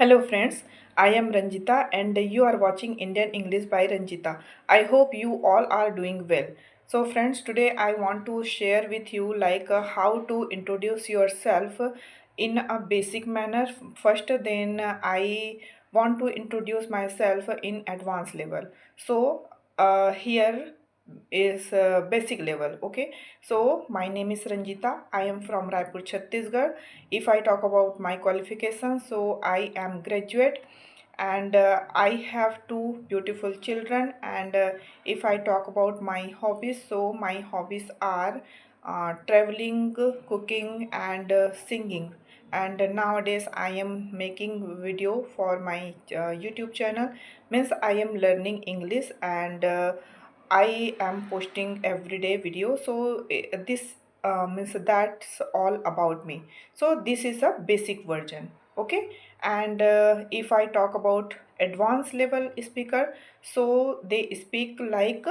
Hello friends, I am Ranjita and you are watching Indian English by Ranjita. I hope you all are doing well. So friends, today I want to share with you how to introduce yourself in a basic manner first, then I want to introduce myself in advanced level. So here is basic level. Okay, so my name is Ranjita. I am from Raipur, Chhattisgarh. If I talk about my qualifications, so I am graduate and I have two beautiful children. And if I talk about my hobbies, so my hobbies are traveling, cooking and singing. And nowadays I am making video for my YouTube channel, means I am learning English. And I am posting everyday video. So this means that's all about me. So this is a basic version. Okay, and if I talk about advanced level speaker, so they speak like,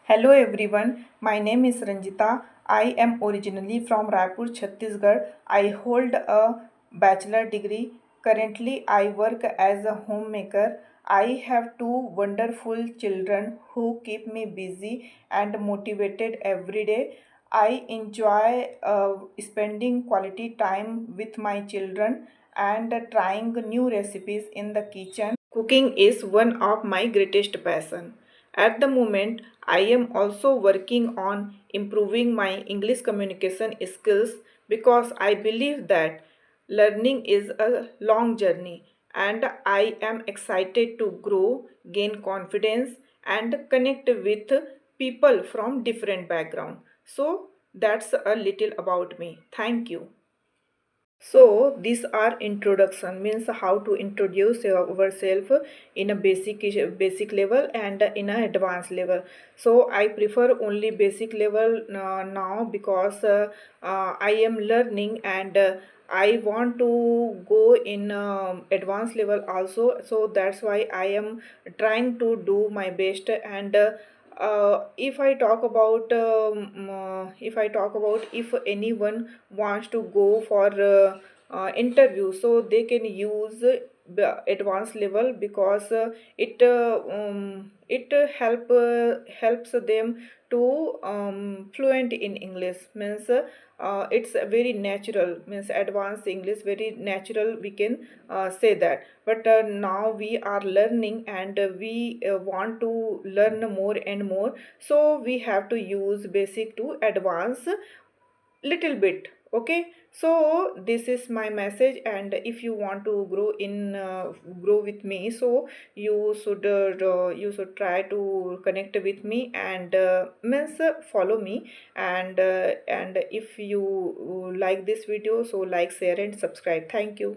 hello everyone, my name is Ranjita. I am originally from Raipur, Chhattisgarh. I hold a bachelor degree. Currently, I work as a homemaker. I have two wonderful children who keep me busy and motivated every day. I enjoy spending quality time with my children and trying new recipes in the kitchen. Cooking is one of my greatest passion. At the moment, I am also working on improving my English communication skills because I believe that learning is a long journey and I am excited to grow, gain confidence and connect with people from different backgrounds. So that's a little about me. Thank you. So these are introduction, means how to introduce ourselves in a basic level and in a advanced level. So I prefer only basic level now because I am learning and I want to go in advanced level also. So that's why I am trying to do my best. And if I talk about if anyone wants to go for interview, so they can use the advanced level because it helps them to fluent in English, means it's very natural, means advanced English very natural, we can say that. But now we are learning and we want to learn more and more, so we have to use basic to advance little bit. Okay, so this is my message. And if you want to grow with me, so you should try to connect with me and means follow me. And if you like this video, so like, share and subscribe. Thank you.